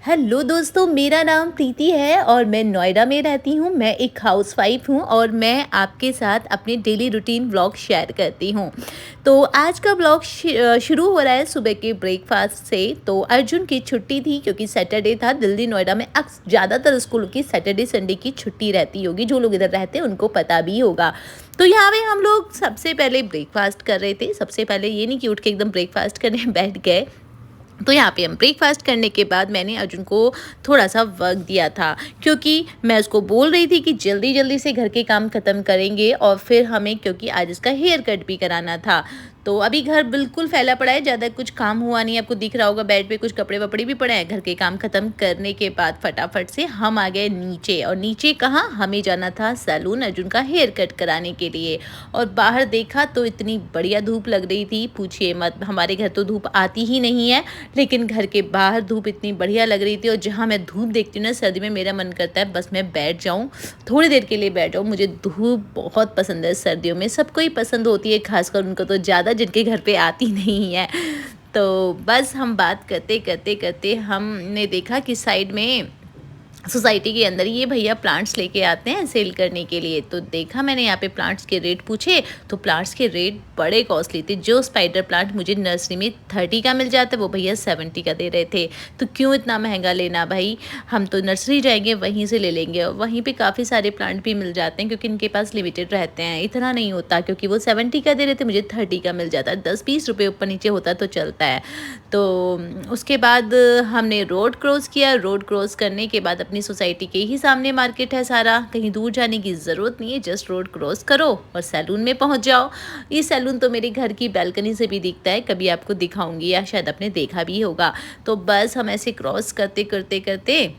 Hello दोस्तों, मेरा नाम प्रीति है और मैं नोएडा में रहती हूँ। मैं एक हाउसवाइफ हूँ और मैं आपके साथ अपने डेली रूटीन व्लॉग शेयर करती हूँ। तो आज का व्लॉग शुरू हो रहा है सुबह के ब्रेकफास्ट से। तो अर्जुन की छुट्टी थी क्योंकि सैटरडे था। दिल्ली नोएडा में ज़्यादातर स्कूलों की सैटरडे संडे की छुट्टी रहती होगी। जो लोग इधर रहते हैं उनको पता भी होगा। तो यहाँ पे हम लोग सबसे पहले ब्रेकफास्ट कर रहे थे। सबसे पहले ये नहीं कि उठ के एकदम ब्रेकफास्ट करने बैठ गए। तो यहाँ पे हम ब्रेकफास्ट करने के बाद मैंने अर्जुन को थोड़ा सा वर्क दिया था, क्योंकि मैं उसको बोल रही थी कि जल्दी जल्दी से घर के काम ख़त्म करेंगे और फिर हमें, क्योंकि आज इसका हेयर कट भी कराना था। तो अभी घर बिल्कुल फैला पड़ा है, ज़्यादा कुछ काम हुआ नहीं है। आपको दिख रहा होगा बेड पे कुछ कपड़े वपड़े भी पड़े हैं। घर के काम ख़त्म करने के बाद फटाफट से हम आ गए नीचे। और नीचे कहाँ, हमें जाना था सैलून अर्जुन का हेयर कट कराने के लिए। और बाहर देखा तो इतनी बढ़िया धूप लग रही थी, पूछिए मत। हमारे घर तो धूप आती ही नहीं है, लेकिन घर के बाहर धूप इतनी बढ़िया लग रही थी। और जहाँ मैं धूप देखती हूँ ना सर्दी में, मेरा मन करता है बस मैं बैठ जाऊँ, थोड़ी देर के लिए बैठ जाऊँ। मुझे धूप बहुत पसंद है सर्दियों में, सबको ही पसंद होती है, खासकर उनको तो ज़्यादा जिनके घर पे आती नहीं है। तो बस हम बात करते करते करते हमने देखा कि साइड में सोसाइटी के अंदर ये भैया प्लांट्स लेके आते हैं सेल करने के लिए। तो देखा मैंने यहाँ पे प्लांट्स के रेट पूछे, तो प्लांट्स के रेट बड़े कॉस्टली थे। जो स्पाइडर प्लांट मुझे नर्सरी में 30 का मिल जाता है, वो भैया 70 का दे रहे थे। तो क्यों इतना महंगा लेना भाई, हम तो नर्सरी जाएंगे वहीं से ले लेंगे। और वहीं पर काफ़ी सारे प्लांट भी मिल जाते हैं, क्योंकि इनके पास लिमिटेड रहते हैं। इतना नहीं होता, क्योंकि वो 70 का दे रहे थे, मुझे 30 का मिल जाता है। 10-20 रुपये ऊपर नीचे होता तो चलता है। तो उसके बाद हमने रोड क्रॉस किया। रोड क्रॉस करने के बाद अपनी सोसाइटी के ही सामने मार्केट है सारा, कहीं दूर जाने की ज़रूरत नहीं है, जस्ट रोड क्रॉस करो और सैलून में पहुंच जाओ। ये सैलून तो मेरे घर की बैल्कनी से भी दिखता है, कभी आपको दिखाऊंगी या शायद आपने देखा भी होगा। तो बस हम ऐसे क्रॉस करते करते करते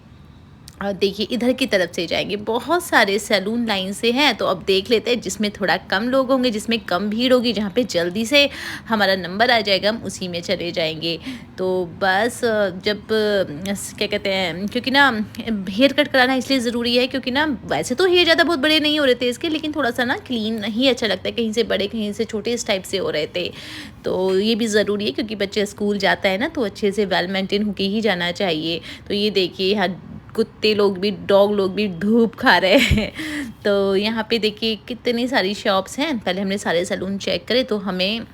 और देखिए इधर की तरफ से जाएंगे। बहुत सारे सैलून लाइन से हैं, तो अब देख लेते हैं जिसमें थोड़ा कम लोग होंगे, जिसमें कम भीड़ होगी, जहाँ पे जल्दी से हमारा नंबर आ जाएगा, हम उसी में चले जाएंगे। तो बस जब क्या कहते हैं, क्योंकि ना हेयर कट कराना इसलिए ज़रूरी है, क्योंकि ना वैसे तो हेयर ज़्यादा बहुत बड़े नहीं हो रहे थे इसके, लेकिन थोड़ा सा ना क्लीन ही अच्छा लगता है। कहीं से बड़े कहीं से छोटे इस टाइप से हो रहे थे। तो ये भी ज़रूरी है, क्योंकि बच्चे स्कूल जाता है ना, तो अच्छे से वेल मेंटेन होके ही जाना चाहिए। तो ये देखिए यहाँ कुत्ते लोग भी, डॉग लोग भी धूप खा रहे हैं। तो यहाँ पे देखिए कितनी सारी शॉप्स हैं। पहले हमने सारे सैलून चेक करे, तो हमें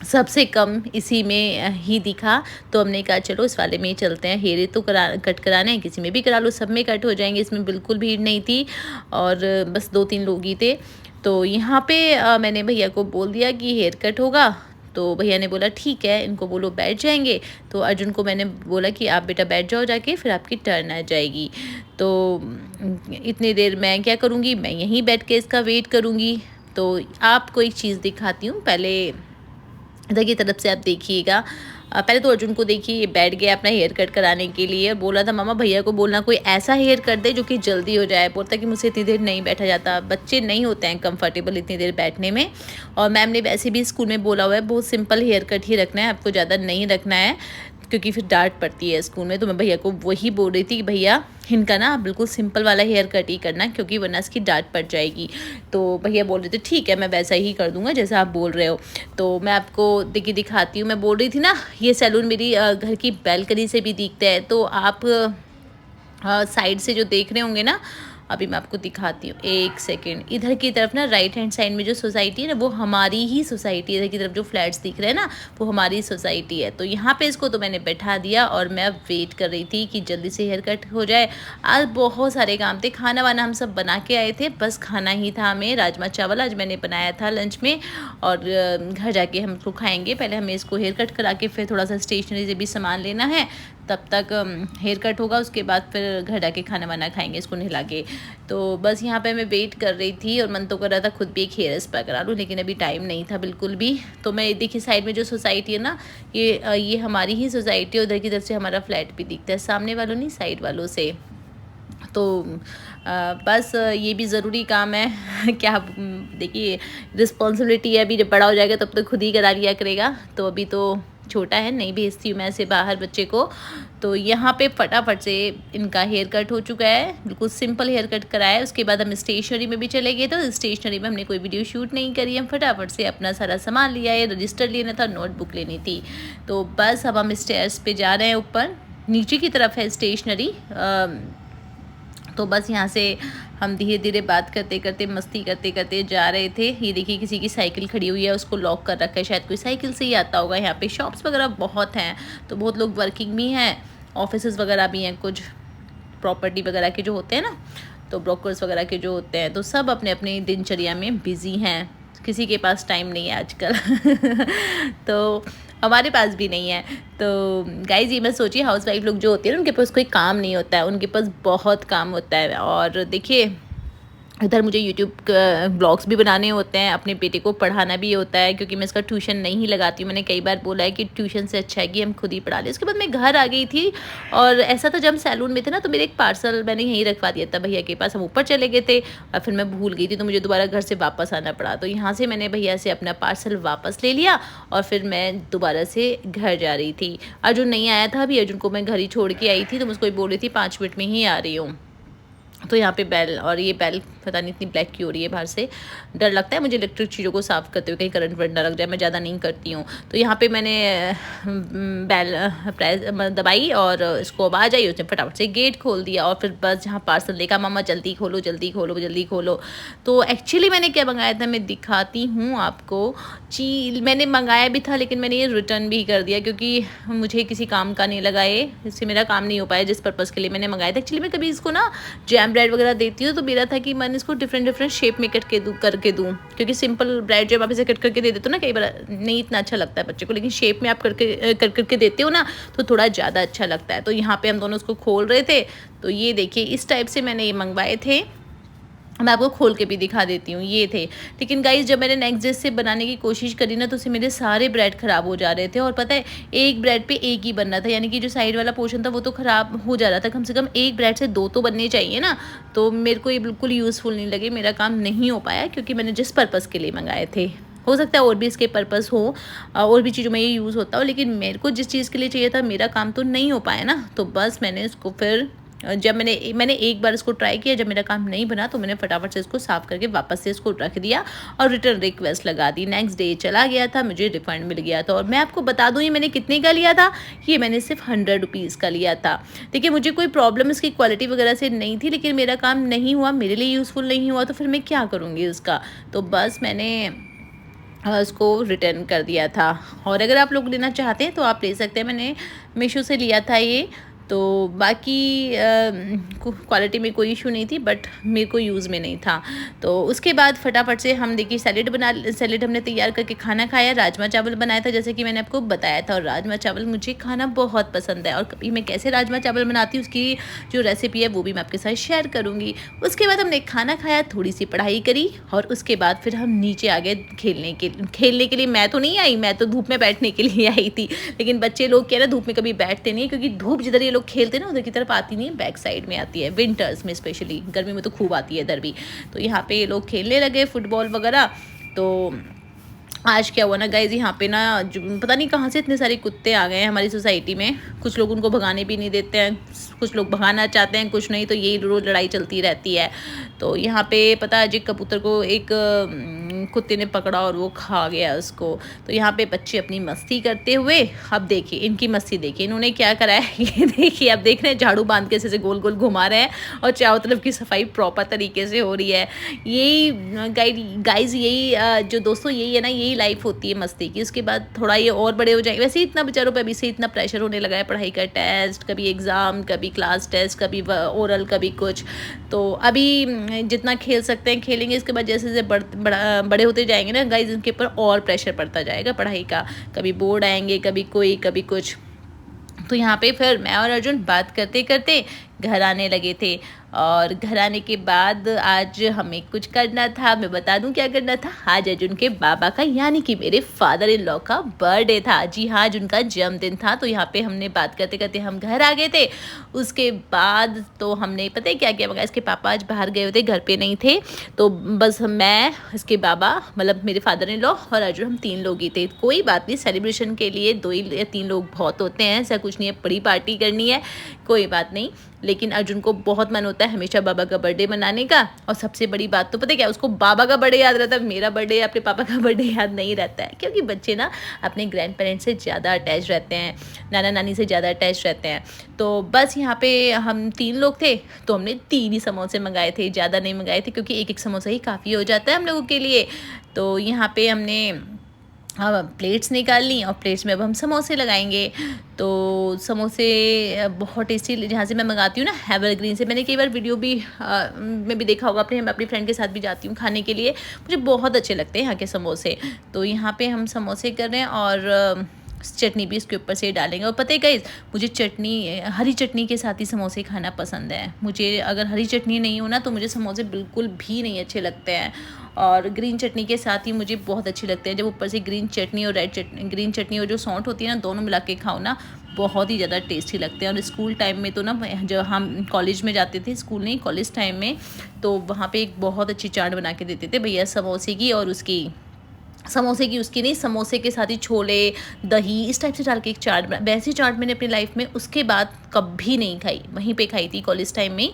सबसे कम इसी में ही दिखा। तो हमने कहा चलो इस वाले में ही चलते हैं। हेयर तो कट कराने हैं, किसी में भी करा लो, सब में कट हो जाएंगे। इसमें बिल्कुल भीड़ नहीं थी और बस 2-3 लोग ही थे। तो यहाँ पे मैंने भैया को बोल दिया कि हेयर कट होगा। तो भैया ने बोला ठीक है, इनको बोलो बैठ जाएंगे। तो अर्जुन को मैंने बोला कि आप बेटा बैठ जाओ जाके, फिर आपकी टर्न आ जाएगी। तो इतनी देर मैं क्या करूँगी, मैं यहीं बैठ के इसका वेट करूँगी। तो आपको एक चीज़ दिखाती हूँ, पहले इधर की तरफ से आप देखिएगा। पहले तो अर्जुन को देखिए, ये बैठ गया अपना हेयर कट कराने के लिए। बोला था मामा भैया को बोलना कोई ऐसा हेयर कट दे जो कि जल्दी हो जाए। बोलता कि मुझसे इतनी देर नहीं बैठा जाता, बच्चे नहीं होते हैं कंफर्टेबल इतनी देर बैठने में। और मैम ने वैसे भी स्कूल में बोला हुआ है बहुत सिंपल हेयर कट ही रखना है, आपको ज़्यादा नहीं रखना है, क्योंकि फिर डांट पड़ती है स्कूल में। तो मैं भैया को वही बोल रही थी कि भैया इनका ना बिल्कुल सिंपल वाला हेयर कट ही करना, क्योंकि वरना इसकी डांट पड़ जाएगी। तो भैया बोल रहे थे ठीक है मैं वैसा ही कर दूंगा जैसा आप बोल रहे हो। तो मैं आपको देखिए दिखाती हूँ। मैं बोल रही थी ना ये सैलून मेरी घर की बैल्कनी से भी दिखता है। तो आप साइड से जो देख रहे होंगे ना, अभी मैं आपको दिखाती हूँ, एक सेकेंड। इधर की तरफ ना राइट हैंड साइड में जो सोसाइटी है ना, वो हमारी ही सोसाइटी है। इधर की तरफ जो फ्लैट्स दिख रहे हैं ना, वो हमारी सोसाइटी है। तो यहाँ पे इसको तो मैंने बैठा दिया और मैं अब वेट कर रही थी कि जल्दी से हेयर कट हो जाए। आज बहुत सारे काम थे, खाना वाना हम सब बना के आए थे, बस खाना ही था हमें। राजमा चावल आज मैंने बनाया था लंच में, और घर जाके हम उसको खाएँगे। पहले हमें इसको हेयर कट करा के फिर थोड़ा सा स्टेशनरी से भी सामान लेना है, तब तक हेयर कट होगा। उसके बाद फिर घर जाके खाना वाना खाएंगे इसको नहला के। तो बस यहाँ पे मैं वेट कर रही थी और मन तो कर रहा था खुद भी एक हेयर स्पा करा लूँ, लेकिन अभी टाइम नहीं था बिल्कुल भी। तो मैं देखिए साइड में जो सोसाइटी है ना, ये हमारी ही सोसाइटी है। उधर की तरफ से हमारा फ्लैट भी दिखता है, सामने वालों नहीं साइड वालों से। तो बस ये भी ज़रूरी काम है। क्या देखिए रिस्पॉन्सिबिलिटी है, अभी जब बड़ा हो जाएगा तब तो खुद ही करा लिया करेगा। तो अभी तो छोटा है, नहीं भेजती हूँ मैं ऐसे बाहर बच्चे को। तो यहाँ पे फटाफट से इनका हेयर कट हो चुका है, बिल्कुल सिंपल हेयर कट कराया है। उसके बाद हम स्टेशनरी में भी चले गए। तो स्टेशनरी में हमने कोई वीडियो शूट नहीं करी, हम फटाफट से अपना सारा सामान लिया है। रजिस्टर लेना था, नोटबुक लेनी थी। तो बस अब हम स्टेयर्स पे जा रहे हैं ऊपर। नीचे की तरफ है स्टेशनरी। तो बस यहाँ से हम धीरे धीरे बात करते करते मस्ती करते करते जा रहे थे। ये देखिए किसी की साइकिल खड़ी हुई है, उसको लॉक कर रखा है, शायद कोई साइकिल से ही आता होगा। यहाँ पे शॉप्स वगैरह बहुत हैं, तो बहुत लोग वर्किंग भी हैं, ऑफिसेज़ वगैरह भी हैं, कुछ प्रॉपर्टी वगैरह के जो होते हैं ना, तो ब्रोकर्स वगैरह के जो होते हैं, तो सब अपने अपने दिनचर्या में बिज़ी हैं, किसी के पास टाइम नहीं है आजकल तो हमारे पास भी नहीं है। तो गाइज ये मत सोचिए हाउसवाइफ लोग जो होती है ना, उनके पास कोई काम नहीं होता है, उनके पास बहुत काम होता है। और देखिए इधर मुझे यूट्यूब ब्लॉग्स भी बनाने होते हैं, अपने बेटे को पढ़ाना भी होता है, क्योंकि मैं इसका ट्यूशन नहीं लगाती हूँ। मैंने कई बार बोला है कि ट्यूशन से अच्छा है कि हम खुद ही पढ़ा लें। उसके बाद मैं घर आ गई थी, और ऐसा था जब हम सैलून में थे ना, तो मेरे एक पार्सल मैंने यहीं रखवा दिया था भैया के पास। हम ऊपर चले गए थे और फिर मैं भूल गई थी, तो मुझे दोबारा घर से वापस आना पड़ा। तो यहाँ से मैंने भैया से अपना पार्सल वापस ले लिया और फिर मैं दोबारा से घर जा रही थी। अर्जुन नहीं आया था अभी, अर्जुन को मैं घर ही छोड़ के आई थी, तो मुझको बोल रही थी 5 मिनट में ही आ रही हूँ। तो यहाँ पे बेल, और ये बेल पता नहीं इतनी ब्लैक क्यों हो रही है बाहर से। डर लगता है मुझे इलेक्ट्रिक चीज़ों को साफ़ करते हुए, कहीं करंट वरंट ना लग जाए, मैं ज़्यादा नहीं करती हूँ। तो यहाँ पे मैंने बेल प्रेस दबाई और इसको आवाज़ आई, उसने फटाफट से गेट खोल दिया और फिर बस जहाँ पार्सल देखा, मामा जल्दी खोलो जल्दी खोलो जल्दी खोलो। तो एक्चुअली मैंने क्या मंगाया था मैं दिखाती हूँ आपको। मैंने मंगाया भी था, लेकिन मैंने ये रिटर्न भी कर दिया, क्योंकि मुझे किसी काम का नहीं लगा, ये इससे मेरा काम नहीं हो पाया जिस पर्पज़ के लिए मैंने मंगाया था। एक्चुअली मैं कभी इसको ना जैम ब्रेड वगैरह देती हूँ, तो मेरा था कि मैं इसको डिफरेंट शेप में कट के करके दूँ, क्योंकि सिंपल ब्रेड जब आप इसे कट करके दे देते हो ना, कई बार नहीं इतना अच्छा लगता है बच्चे को, लेकिन शेप में आप करके देते हो ना, तो थोड़ा ज़्यादा अच्छा लगता है। तो यहाँ पे हम दोनों उसको खोल रहे थे, तो ये देखिए इस टाइप से मैंने ये मंगवाए थे। मैं आपको खोल के भी दिखा देती हूँ, ये थे। लेकिन गाइस जब मैंने नेक्स्ट डे से बनाने की कोशिश करी ना, तो उससे मेरे सारे ब्रेड ख़राब हो जा रहे थे। और पता है एक ब्रेड पे एक ही बनना था, यानी कि जो साइड वाला पोर्शन था वो तो ख़राब हो जा रहा था। कम से कम एक ब्रेड से 2 तो बनने चाहिए ना। तो मेरे को ये बिल्कुल यूज़फुल नहीं लगे, मेरा काम नहीं हो पाया, क्योंकि मैंने जिस पर्पज़ के लिए मंगाए थे। हो सकता है और भी इसके पर्पज़ हो, और भी चीज़ों में ये यूज़ होता हो, लेकिन मेरे को जिस चीज़ के लिए चाहिए था मेरा काम तो नहीं हो पाया ना। तो बस मैंने इसको फिर जब मैंने एक बार इसको ट्राई किया, जब मेरा काम नहीं बना तो मैंने फटाफट से इसको साफ़ करके वापस से इसको रख दिया और रिटर्न रिक्वेस्ट लगा दी। नेक्स्ट डे चला गया था, मुझे रिफ़ंड मिल गया था। और मैं आपको बता दूँ ये मैंने कितने का लिया था, ये मैंने सिर्फ 100 रुपीज़ का लिया था। देखिए मुझे कोई प्रॉब्लम इसकी क्वालिटी वगैरह से नहीं थी, लेकिन मेरा काम नहीं हुआ, मेरे लिए यूज़फुल नहीं हुआ, तो फिर मैं क्या करूँगी उसका। तो बस मैंने उसको रिटर्न कर दिया था। और अगर आप लोग लेना चाहते हैं तो आप ले सकते हैं, मैंने मीशो से लिया था ये। तो बाकी क्वालिटी में कोई इशू नहीं थी, बट मेरे को यूज़ में नहीं था। तो उसके बाद फटाफट से हम देखिए सैलेड हमने तैयार करके खाना खाया। राजमा चावल बनाया था जैसे कि मैंने आपको बताया था, और राजमा चावल मुझे खाना बहुत पसंद है, और कभी मैं कैसे राजमा चावल बनाती हूँ उसकी जो रेसिपी है वो भी मैं आपके साथ शेयर करूँगी। उसके बाद हमने खाना खाया, थोड़ी सी पढ़ाई करी, और उसके बाद फिर हम नीचे आ गए खेलने के लिए। मैं तो नहीं आई, मैं तो धूप में बैठने के लिए आई थी, लेकिन बच्चे लोग क्या है ना, धूप में कभी बैठते नहीं, क्योंकि धूप जिधर ये लोग खेलते हैं ना उधर की तरफ आती नहीं है, बैक साइड में आती है, विंटर्स में स्पेशली। गर्मी में तो खूब आती है इधर भी। तो यहाँ पे ये लोग खेलने लगे फुटबॉल वगैरह। तो आज क्या हुआ ना गाइज, यहाँ पे ना पता नहीं कहाँ से इतने सारे कुत्ते आ गए हैं हमारी सोसाइटी में। कुछ लोग उनको भगाने भी नहीं देते हैं, कुछ लोग भगाना चाहते हैं, कुछ नहीं, तो यही रोज़ लड़ाई चलती रहती है। तो यहाँ पे पता है एक कबूतर को एक कुत्ते ने पकड़ा और वो खा गया उसको। तो यहाँ पे बच्चे अपनी मस्ती करते हुए, अब देखिए इनकी मस्ती देखिए, इन्होंने क्या करा है ये देखिए, अब देख रहे हैं झाड़ू बांध के ऐसे गोल गोल घुमा रहे हैं, और चारों तरफ की सफाई प्रॉपर तरीके से हो रही है। यही गाइज यही जो दोस्तों यही है ना, यही लाइफ होती है मस्ती की। उसके बाद थोड़ा ये और बड़े हो जाएंगे। वैसे ही इतना बेचारों पे अभी से इतना प्रेशर होने लगा है, पढ़ाई का टेस्ट, कभी एग्ज़ाम, कभी क्लास टेस्ट, कभी ओरल, कभी कुछ। तो अभी जितना खेल सकते हैं खेलेंगे, इसके बाद जैसे जैसे बड़े होते जाएंगे ना गाइज, उनके ऊपर और प्रेशर पड़ता जाएगा पढ़ाई का। कभी बोर्ड आएंगे, कभी कोई, कभी कुछ। तो यहाँ पे फिर मैं और अर्जुन बात करते करते घर आने लगे थे। और घर आने के बाद आज हमें कुछ करना था, मैं बता दूं क्या करना था। आज अर्जुन के बाबा का, यानी कि मेरे फादर इन लॉ का बर्थडे था। जी हाँ, आज उनका जन्मदिन था। तो यहाँ पे हमने बात करते करते हम घर आ गए थे। उसके बाद तो हमने पता है क्या किया मगर, इसके पापा आज बाहर गए हुए थे, घर पे नहीं थे। तो बस मैं, इसके बाबा मतलब मेरे फादर इन लॉ और अर्जुन, हम 3 लोग ही थे। कोई बात नहीं, सेलिब्रेशन के लिए 2 या 3 लोग बहुत होते हैं, ऐसा कुछ नहीं है, बड़ी पार्टी करनी है कोई बात नहीं। लेकिन अर्जुन को बहुत मन होता है हमेशा बाबा का बर्थडे मनाने का। और सबसे बड़ी बात तो पता है क्या, उसको बाबा का बर्थडे याद रहता है, मेरा बर्थडे या अपने पापा का बर्थडे याद नहीं रहता है। क्योंकि बच्चे ना अपने ग्रैंड पेरेंट्स से ज़्यादा अटैच रहते हैं, नाना नानी से ज़्यादा अटैच रहते हैं। तो बस यहाँ पे हम 3 लोग थे, तो हमने 3 ही समोसे मंगाए थे, ज़्यादा नहीं मंगाए थे, क्योंकि एक समोसा ही काफ़ी हो जाता है हम लोगों के लिए। तो यहाँ पे हमने प्लेट्स निकाल ली और प्लेट्स में अब हम समोसे लगाएंगे। तो समोसे बहुत टेस्टी, जहाँ से मैं मंगाती हूँ ना, एवरग्रीन से, मैंने कई बार वीडियो भी में भी देखा होगा, अपनी फ्रेंड के साथ भी जाती हूँ खाने के लिए, मुझे बहुत अच्छे लगते हैं यहाँ के समोसे। तो यहाँ पे हम समोसे कर रहे हैं और चटनी भी इसके ऊपर से डालेंगे। और पता है गाइस, मुझे चटनी, हरी चटनी के साथ ही समोसे खाना पसंद है। मुझे अगर हरी चटनी नहीं हो ना तो मुझे समोसे बिल्कुल भी नहीं अच्छे लगते हैं। और ग्रीन चटनी के साथ ही मुझे बहुत अच्छे लगते हैं, जब ऊपर से ग्रीन चटनी और रेड चटनी, ग्रीन चटनी और जो सौंठ होती है ना, दोनों मिला के खाओ ना, बहुत ही ज़्यादा टेस्टी लगते हैं। और स्कूल टाइम में तो ना, जब हम कॉलेज में जाते थे, स्कूल नहीं कॉलेज टाइम में, तो वहाँ पे एक बहुत अच्छी चाट बना के देते थे भैया समोसे की, और उसकी उसकी नहीं, समोसे के साथ ही छोले, दही, इस टाइप से डाल के एक चाट बना। वैसी चाट मैंने अपनी लाइफ में उसके बाद कभी नहीं खाई, वहीं पे खाई थी कॉलेज टाइम में।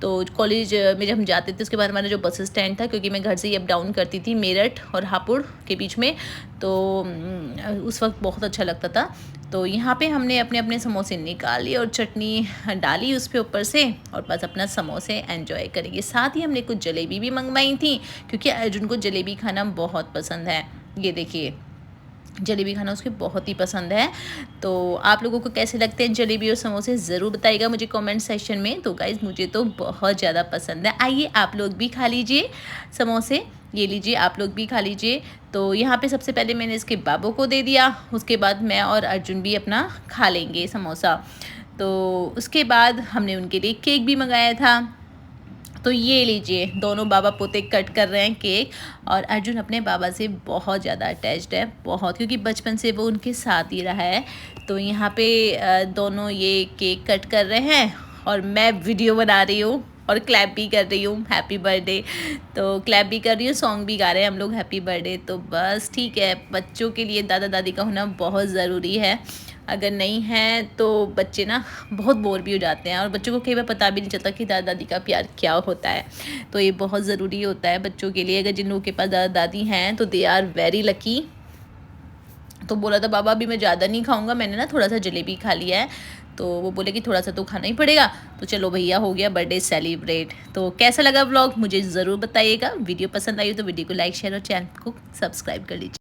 तो कॉलेज में जब हम जाते थे, उसके बाद हमारा जो बस स्टैंड था, क्योंकि मैं घर से ही अप डाउन करती थी मेरठ और हापुड़ के बीच में, तो उस वक्त बहुत अच्छा लगता था। तो यहाँ पे हमने अपने अपने समोसे निकाली और चटनी डाली उस पर ऊपर से, और बस अपना समोसे एंजॉय करेंगे। साथ ही हमने कुछ जलेबी भी मंगवाई थी, क्योंकि अर्जुन को जलेबी खाना बहुत पसंद है। ये देखिए, जलेबी खाना उसके बहुत ही पसंद है। तो आप लोगों को कैसे लगते हैं जलेबी और समोसे, ज़रूर बताइएगा मुझे कमेंट सेक्शन में। तो गाइज़, मुझे तो बहुत ज़्यादा पसंद है। आइए आप लोग भी खा लीजिए समोसे, ये लीजिए आप लोग भी खा लीजिए। तो यहाँ पे सबसे पहले मैंने इसके बाबू को दे दिया, उसके बाद मैं और अर्जुन भी अपना खा लेंगे समोसा। तो उसके बाद हमने उनके लिए केक भी मंगाया था। तो ये लीजिए, दोनों बाबा पोते कट कर रहे हैं केक, और अर्जुन अपने बाबा से बहुत ज़्यादा अटैच्ड है, बहुत, क्योंकि बचपन से वो उनके साथ ही रहा है। तो यहाँ पे दोनों ये केक कट कर रहे हैं और मैं वीडियो बना रही हूँ और क्लैप भी कर रही हूँ, हैप्पी बर्थडे। तो क्लैप भी कर रही हूँ, सॉन्ग भी गा रहे हैं हम लोग हैप्पी बर्थडे। तो बस ठीक है, बच्चों के लिए दादा दादी का होना बहुत ज़रूरी है। अगर नहीं है तो बच्चे ना बहुत बोर भी हो जाते हैं, और बच्चों को कई बार पता भी नहीं चलता कि दादा दादी का प्यार क्या होता है। तो ये बहुत ज़रूरी होता है बच्चों के लिए। अगर जिन लोगों के पास दादा दादी हैं तो दे आर वेरी लकी। तो बोला था बाबा अभी मैं ज़्यादा नहीं खाऊंगा, मैंने ना थोड़ा सा जलेबी खा लिया है। तो वो बोले कि थोड़ा सा तो खाना ही पड़ेगा। तो चलो भैया, हो गया बर्थडे सेलिब्रेट। तो कैसा लगा व्लॉग मुझे ज़रूर बताइएगा। वीडियो पसंद आई हो तो वीडियो को लाइक, शेयर और चैनल को सब्सक्राइब कर लीजिए।